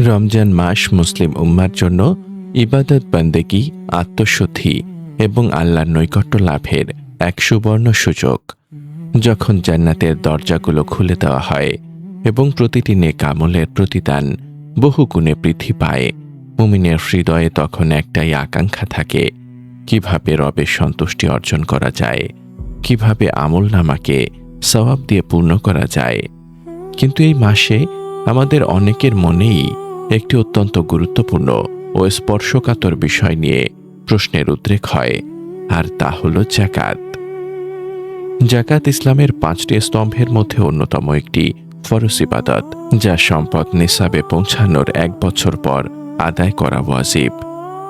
রমজান মাস মুসলিম উম্মার জন্য ইবাদত বান্দেগী, আত্মশুদ্ধি এবং আল্লাহর নৈকট্য লাভের এক সুবর্ণ সুযোগ। যখন জান্নাতের দরজাগুলো খুলে দেওয়া হয় এবং প্রতিটি নেক আমলের প্রতিদান বহু গুণে বৃদ্ধি পায়, মুমিনের হৃদয়ে তখন একটাই আকাঙ্ক্ষা থাকে, কিভাবে রবের সন্তুষ্টি অর্জন করা যায়, কিভাবে আমল নামাকে সওয়াব দিয়ে পূর্ণ করা যায়। কিন্তু এই মাসে আমাদের অনেকের মনেই একটি অত্যন্ত গুরুত্বপূর্ণ ও স্পর্শকাতর বিষয় নিয়ে প্রশ্নের উদ্রেক হয়, আর তা হল যাকাত। যাকাত ইসলামের 5টি স্তম্ভের মধ্যে অন্যতম একটি ফরজ ইবাদত, যা সম্পদ নিসাবে পৌঁছানোর 1 বছর পর আদায় করা ওয়াজিব।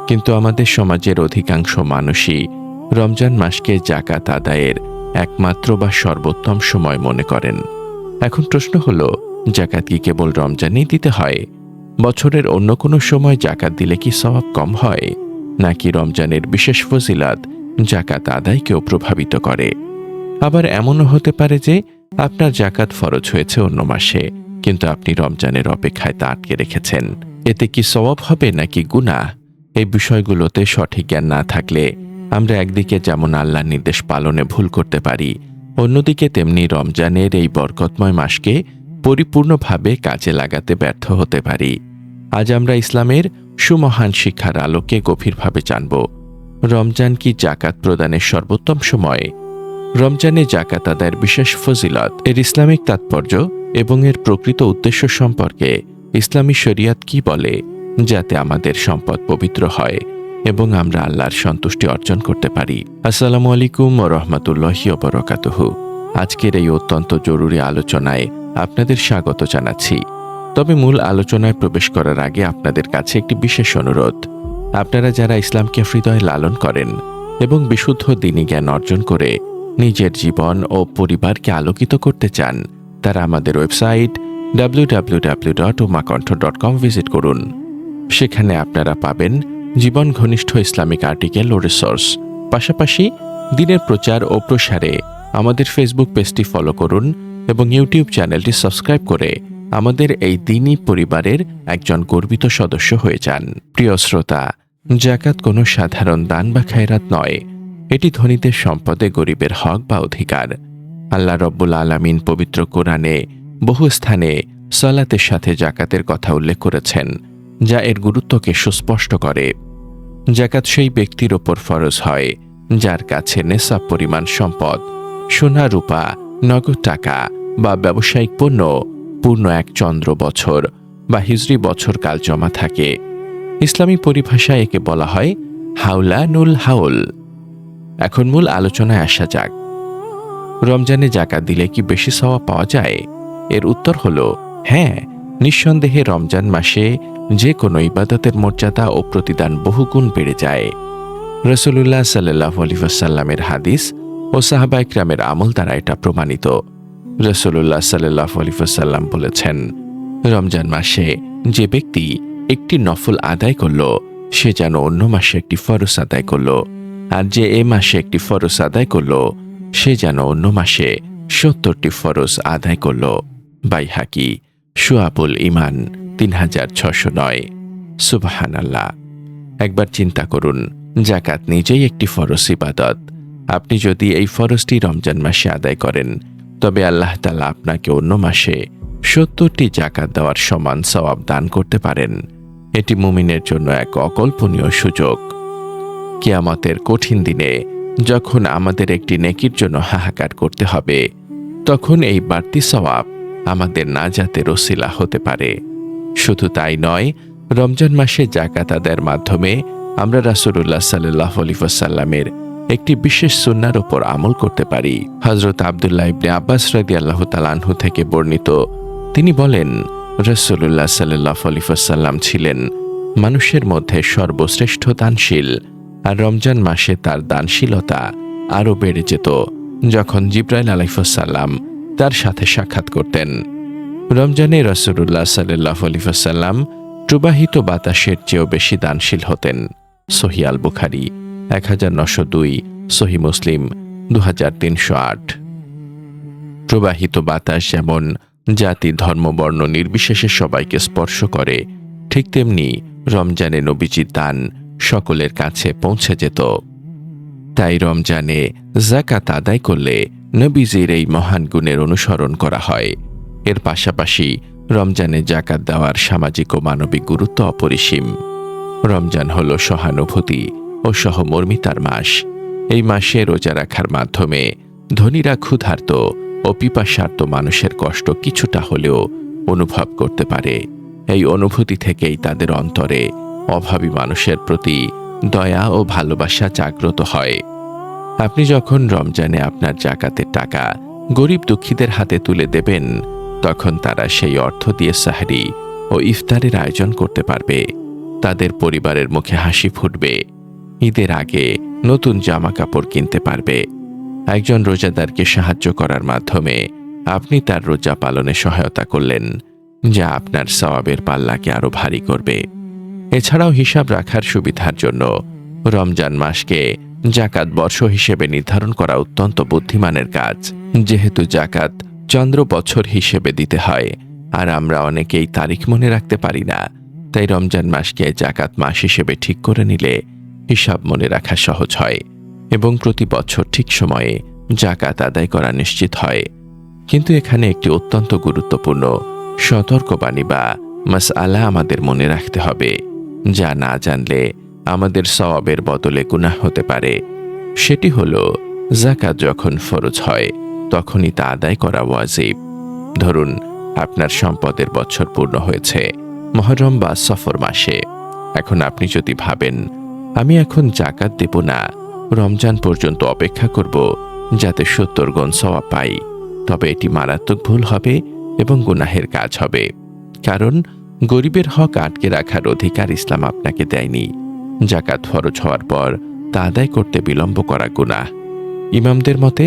কিন্তু আমাদের সমাজের অধিকাংশ মানুষই রমজান মাসকে যাকাত আদায়ের একমাত্র বা সর্বোত্তম সময় মনে করেন। এখন প্রশ্ন হল, যাকাত কি কেবল রমজানেই দিতে হয়? বছরের অন্য কোনো সময় যাকাত দিলে কি সওয়াব কম হয়, নাকি রমজানের বিশেষ ফজিলত যাকাত আদায়কেও প্রভাবিত করে? আবার এমনও হতে পারে যে আপনার যাকাত ফরজ হয়েছে অন্য মাসে, কিন্তু আপনি রমজানের অপেক্ষায় তা আটকে রেখেছেন। এতে কি সওয়াব হবে নাকি গুনাহ? এই বিষয়গুলোতে সঠিক জ্ঞান না থাকলে আমরা একদিকে যেমন আল্লাহর নির্দেশ পালনে ভুল করতে পারি, অন্যদিকে তেমনি রমজানের এই বরকতময় মাসকে পরিপূর্ণভাবে কাজে লাগাতে ব্যর্থ হতে পারি। আজ আমরা ইসলামের সুমহান শিক্ষার আলোকে গভীরভাবে জানব, রমজান কি যাকাত প্রদানের সর্বোত্তম সময়? রমজানে যাকাত আদায়ের বিশেষ ফজিলত, এর ইসলামিক তাৎপর্য এবং এর প্রকৃত উদ্দেশ্য সম্পর্কে ইসলামী শরিয়ত কি বলে, যাতে আমাদের সম্পদ পবিত্র হয় এবং আমরা আল্লাহর সন্তুষ্টি অর্জন করতে পারি। আসসালামু আলাইকুম ওয়া রাহমাতুল্লাহি ওয়া বারাকাতুহু। আজকের এই অত্যন্ত জরুরি আলোচনায় আপনাদের স্বাগত জানাচ্ছি। তবে মূল আলোচনায় প্রবেশ করার আগে আপনাদের কাছে একটি বিশেষ অনুরোধ। আপনারা যারা ইসলামকে হৃদয়ে লালন করেন এবং বিশুদ্ধ দ্বীনি জ্ঞান অর্জন করে নিজের জীবন ও পরিবারকে আলোকিত করতে চান, তারা আমাদের ওয়েবসাইট www.umakonth.com ভিজিট করুন। সেখানে আপনারা পাবেন জীবন ঘনিষ্ঠ ইসলামিক আর্টিকেল ও রিসোর্স। পাশাপাশি দ্বীনের প্রচার ও প্রসারে আমাদের ফেসবুক পেজটি ফলো করুন এবং ইউটিউব চ্যানেলটি সাবস্ক্রাইব করে আমাদের এই দ্বীনি পরিবারের একজন গর্বিত সদস্য হয়ে যান। প্রিয় শ্রোতা, যাকাত কোনো সাধারণ দান বা খায়রাত নয়, এটি ধনীদের সম্পদে গরিবের হক বা অধিকার। আল্লাহ রব্বুল আলামিন পবিত্র কোরআনে বহু স্থানে সালাতের সাথে যাকাতের কথা উল্লেখ করেছেন, যা এর গুরুত্বকে সুস্পষ্ট করে। যাকাত সেই ব্যক্তির ওপর ফরজ হয় যার কাছে নেসাব পরিমাণ সম্পদ, সোনা রূপা, নগদ টাকা বা ব্যবসায়িক পণ্য পূর্ণ 1 চন্দ্র বছর বা হিজরি বছর কাল জমা থাকে। ইসলামী পরিভাষায় একে বলা হয় হাউলানুল হাউল। এখন মূল আলোচনায় আসা যাক। রমজানে যাকাত দিলে কি বেশি সওয়াব পাওয়া যায়? এর উত্তর হল হ্যাঁ, নিঃসন্দেহে রমজান মাসে যে কোনো ইবাদতের মর্যাদা ও প্রতিদান বহুগুণ বেড়ে যায়। রাসূলুল্লাহ সাল্লাল্লাহু আলাইহি ওয়াসাল্লামের হাদিস ও সাহাবা ইকরামের আমল দ্বারা এটা প্রমাণিত। রাসূলুল্লাহ সাল্লাল্লাহু আলাইহি ওয়াসাল্লাম বলেছেন, রমজান মাসে যে ব্যক্তি একটি নফল আদায় করল, সে যেন অন্য মাসে একটি ফরজ আদায় করল, আর যে এ মাসে একটি ফরজ আদায় করল, সে যেন অন্য মাসে 70টি ফরজ আদায় করল। বাইহাকি, শুআবুল ঈমান 3609। সুবহানাল্লাহ। একবার চিন্তা করুন, যাকাত নিজেই একটি ফরজ ইবাদত। আপনি যদি এই ফরজটি রমজান মাসে আদায় করেন, তবে আল্লাহ তাআলা আপনাকে অন্য মাসে 70টি যাকাত দেওয়ার সমান সওয়াব দান করতে পারেন। এটি মুমিনের জন্য এক অকল্পনীয় সুযোগ। কিয়ামতের কঠিন দিনে যখন আমাদের একটি নেকির জন্য হাহাকার করতে হবে, তখন এই বাড়তি সওয়াব আমাদের নাজাতের ওসিলা হতে পারে। শুধু তাই নয়, রমজান মাসে যাকাত আদায়ের মাধ্যমে আমরা রাসূলুল্লাহ সাল্লাল্লাহু আলাইহি ওয়াসাল্লামের একটি বিশেষ সুন্নাহর উপর আমল করতে পারি। হযরত আব্দুল্লাহ ইবনে আব্বাস রাদিয়াল্লাহু তাআলা আনহু থেকে বর্ণিত, তিনি বলেন, রাসূলুল্লাহ সাল্লাল্লাহু আলাইহি ওয়াসাল্লাম ছিলেন মানুষের মধ্যে সর্বশ্রেষ্ঠ দানশীল, আর রমজান মাসে তার দানশীলতা আরও বেড়ে যেত যখন জিবরাইল আলাইহিস সালাম তার সাথে সাক্ষাৎ করতেন। রমজানে রাসূলুল্লাহ সাল্লাল্লাহু আলাইহি ওয়াসাল্লাম প্রবাহিত বাতাসের চেয়েও বেশি দানশীল হতেন। সহিহ আল বুখারী 1902, সহিহ মুসলিম 2308। প্রবাহিত বাতাস যেমন জাতি, ধর্ম, বর্ণ নির্বিশেষে সবাইকে স্পর্শ করে, ঠিক তেমনি রমজানে নবীজির দান সকলের কাছে পৌঁছে যেত। তাই রমজানে যাকাত আদায় করলে নবীজির এই মহান গুণের অনুসরণ করা হয়। এর পাশাপাশি রমজানে যাকাত দেওয়ার সামাজিক ও মানবিক গুরুত্ব অপরিসীম। রমজান হল সহানুভূতি ও সহমর্মিতার মাস। এই মাসে রোজা রাখার মাধ্যমে ধনীরা ক্ষুধার্ত ও পিপাসার্ত মানুষের কষ্ট কিছুটা হলেও অনুভব করতে পারে। এই অনুভূতি থেকেই তাদের অন্তরে অভাবী মানুষের প্রতি দয়া ও ভালোবাসা জাগ্রত হয়। আপনি যখন রমজানে আপনার যাকাতের টাকা গরিব দুঃখীদের হাতে তুলে দেবেন, তখন তারা সেই অর্থ দিয়ে সাহরি ও ইফতারের আয়োজন করতে পারবে। তাদের পরিবারের মুখে হাসি ফুটবে। ঈদের আগে নতুন জামা কাপড় কিনতে পারবে। একজন রোজাদারকে সাহায্য করার মাধ্যমে আপনি তার রোজা পালনে সহায়তা করলেন, যা আপনার সওয়াবের পাল্লাকে আরো ভারী করবে। এছাড়াও হিসাব রাখার সুবিধার জন্য রমজান মাসকে যাকাত বর্ষ হিসেবে নির্ধারণ করা অত্যন্ত বুদ্ধিমানের কাজ। যেহেতু যাকাত চন্দ্র বছর হিসেবে দিতে হয়, আর আমরা অনেকেই তারিখ মনে রাখতে পারি না, তাই রমজান মাসকে যাকাত মাস হিসেবে ঠিক করে নিলে হিসাব মনে রাখা সহজ হয় এবং প্রতি বছর ঠিক সময়ে যাকাত আদায় করা নিশ্চিত হয়। কিন্তু এখানে একটি অত্যন্ত গুরুত্বপূর্ণ সতর্কবাণী বা মাসআলা আমাদের মনে রাখতে হবে, যা না জানলে আমাদের সওয়াবের বদলে গুনাহ হতে পারে। সেটি হলো, যাকাত যখন ফরজ হয় তখনই তা আদায় করা ওয়াজিব। ধরুন আপনার সম্পদের বছর পূর্ণ হয়েছে মুহররম বা সফর মাসে। এখন আপনি যদি ভাবেন, আমি এখন যাকাত দেব না, রমজান পর্যন্ত অপেক্ষা করব যাতে 70 গুণ সওয়াব পাই, তবে এটি মারাত্মক ভুল হবে এবং গুনাহের কাজ হবে। কারণ গরিবের হক আটকে রাখার অধিকার ইসলাম আপনাকে দেয়নি। যাকাত ফরজ হওয়ার পর তা আদায় করতে বিলম্ব করা গুনাহ। ইমামদের মতে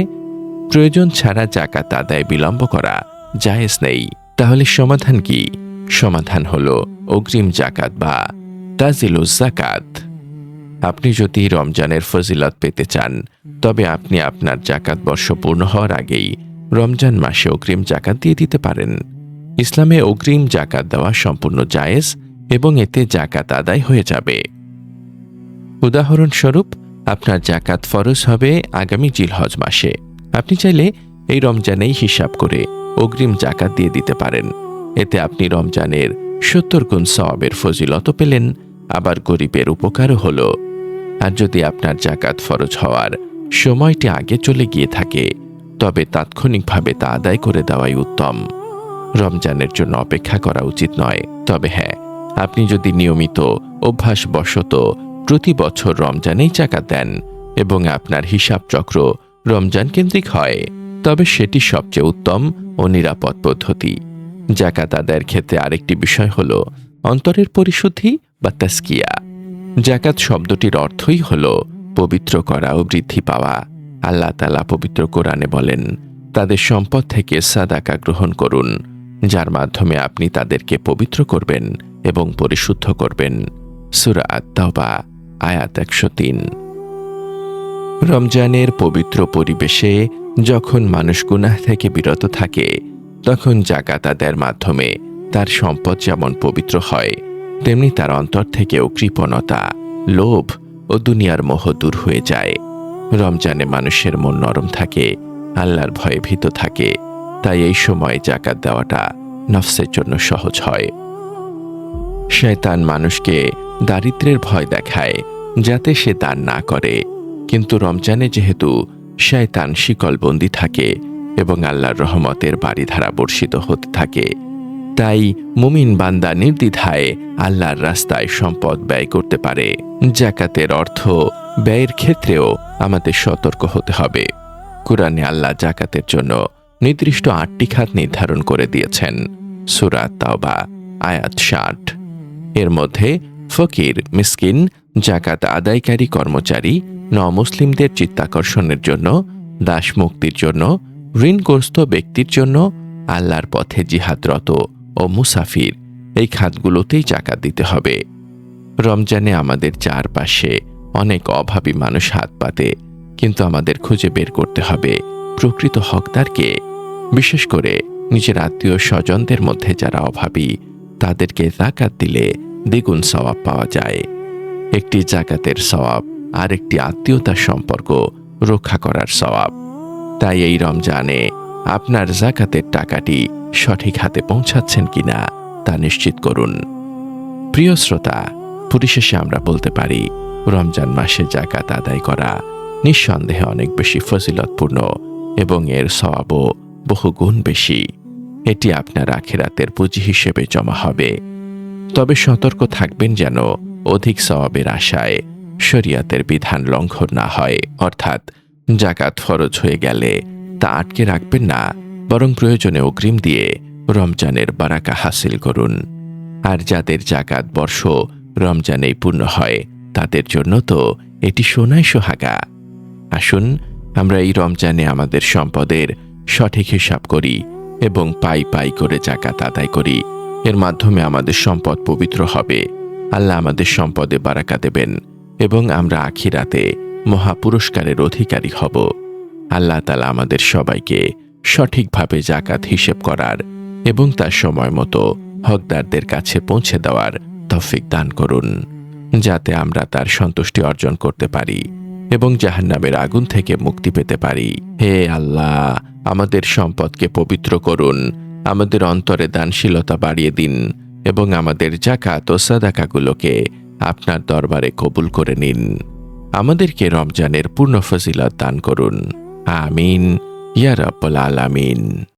প্রয়োজন ছাড়া যাকাত আদায় বিলম্ব করা জায়েজ নেই। তাহলে সমাধান কি? সমাধান হলো অগ্রিম যাকাত বা তাজিলুজ যাকাত। আপনি যদি রমজানের ফজিলত পেতে চান, তবে আপনি আপনার যাকাত বর্ষ পূর্ণ হওয়ার আগেই রমজান মাসে অগ্রিম যাকাত দিয়ে দিতে পারেন। ইসলামে অগ্রিম যাকাত দেওয়া সম্পূর্ণ জায়েজ এবং এতে যাকাত আদায় হয়ে যাবে। উদাহরণস্বরূপ, আপনার যাকাত ফরজ হবে আগামী জিলহজ মাসে। আপনি চাইলে এই রমজানেই হিসাব করে অগ্রিম যাকাত দিয়ে দিতে পারেন। এতে আপনি রমজানের 70 গুণ সওয়াবের ফজিলত পেলেন, আবার গরিবের উপকারও হলো। আর যদি আপনার যাকাত ফরজ হওয়ার সময়টি আগে চলে গিয়ে থাকে, তবে তাৎক্ষণিকভাবে তা আদায় করে দেওয়াই উত্তম। রমজানের জন্য অপেক্ষা করা উচিত নয়। তবে হ্যাঁ, আপনি যদি নিয়মিত অভ্যাসবশত প্রতি বছর রমজানেই যাকাত দেন এবং আপনার হিসাব চক্র রমজান কেন্দ্রিক হয়, তবে সেটি সবচেয়ে উত্তম ও নিরাপদ পদ্ধতি। যাকাত আদায়ের ক্ষেত্রে আরেকটি বিষয় হল অন্তরের পরিশুদ্ধি বা তাসকিয়া। যাকাত শব্দটির অর্থই হল পবিত্র করা ও বৃদ্ধি পাওয়া। আল্লাহ তাআলা পবিত্র কোরআনে বলেন, তাদের সম্পদ থেকে সাদাকা গ্রহণ করুন, যার মাধ্যমে আপনি তাদেরকে পবিত্র করবেন এবং পরিশুদ্ধ করবেন। সূরা আত-তাওবা আয়াত 103। রমজানের পবিত্র পরিবেশে যখন মানুষ গুনাহ থেকে বিরত থাকে, তখন যাকাত আদায়ের মাধ্যমে তার সম্পদ যেমন পবিত্র হয়, তেমনি তার অন্তর থেকেও কৃপণতা, লোভ ও দুনিয়ার মোহ দূর হয়ে যায়। রমজানে মানুষের মন নরম থাকে, আল্লাহর ভয়ে ভীত থাকে, তাই এই সময় যাকাত দেওয়াটা নফসের জন্য সহজ হয়। শয়তান মানুষকে দারিদ্র্যের ভয় দেখায় যাতে সে দান না করে, কিন্তু রমজানে যেহেতু শয়তান শিকলবন্দি থাকে এবং আল্লাহর রহমতের বারিধারা বর্ষিত হতে থাকে, তাই মুমিন বান্দা নির্দ্বিধায় আল্লাহর রাস্তায় সম্পদ ব্যয় করতে পারে। যাকাতের অর্থ ব্যয়ের ক্ষেত্রেও আমাদের সতর্ক হতে হবে। কুরআনে আল্লাহ যাকাতের জন্য নির্দিষ্ট 8টি খাত নির্ধারণ করে দিয়েছেন। সূরা তাওবা আয়াত 60। এর মধ্যে ফকির, মিসকিন, যাকাত আদায়কারী কর্মচারী, নমুসলিমদের চিত্তাকর্ষণের জন্য, দাস মুক্তির জন্য, ঋণগ্রস্ত ব্যক্তির জন্য, আল্লাহর পথে জিহাদরত ও মুসাফির, এই খাতগুলোতেই যাকাত দিতে হবে। রমজানে আমাদের চারপাশে অনেক অভাবী মানুষ হাত পাতে, কিন্তু আমাদের খুঁজে বের করতে হবে প্রকৃত হকদারকে। বিশেষ করে নিজের আত্মীয় স্বজনদের মধ্যে যারা অভাবী, তাদেরকে যাকাত দিলে দ্বিগুণ সওয়াব পাওয়া যায়। একটি জাকাতের সওয়াব আর একটি আত্মীয়তার সম্পর্ক রক্ষা করার সওয়াব। তাই এই রমজানে আপনার জাকাতের টাকাটি সঠিক হাতে পৌঁছাচ্ছেন কিনা তা নিশ্চিত করুন। প্রিয় শ্রোতা, পরিশেষে আমরা বলতে পারি রমজান মাসে জাকাত আদায় করা নিঃসন্দেহে অনেক বেশি ফজিলতপূর্ণ এবং এর সওয়াবও বহুগুণ বেশি। এটি আপনার আখিরাতের পুঁজি হিসেবে জমা হবে। তবে সতর্ক থাকবেন যেন অধিক সওয়াবের আশায় শরিয়াতের বিধান লঙ্ঘন না হয়, অর্থাৎ জাকাত ফরজ হয়ে গেলে তা আটকে রাখবেন না, বরং প্রয়োজনে অগ্রিম দিয়ে রমজানের বারাকা হাসিল করুন। আর যাদের জাকাত বর্ষ রমজানেই পূর্ণ হয় তাদের জন্য তো এটি সোনায় সোহাগা। আসুন আমরা এই রমজানে আমাদের সম্পদের সঠিক হিসাব করি এবং পাই পাই করে জাকাত আদায় করি। এর মাধ্যমে আমাদের সম্পদ পবিত্র হবে, আল্লাহ আমাদের সম্পদে বারাকা দেবেন এবং আমরা আখিরাতে মহা পুরস্কারের অধিকারী হব। আল্লাহ তাআলা আমাদের সবাইকে সঠিকভাবে জাকাত হিসেব করার এবং তার সময় মতো হকদারদের কাছে পৌঁছে দেওয়ার তৌফিক দান করুন, যাতে আমরা তার সন্তুষ্টি অর্জন করতে পারি এবং জাহান্নামের আগুন থেকে মুক্তি পেতে পারি। হে আল্লাহ, আমাদের সম্পদকে পবিত্র করুন, আমাদের অন্তরে দানশীলতা বাড়িয়ে দিন এবং আমাদের জাকাত ও সাদাকাগুলোকে আপনার দরবারে কবুল করে নিন। আমাদেরকে রমজানের পূর্ণ ফজিলত দান করুন। আমিন ইয়া রাব্বাল আলামিন।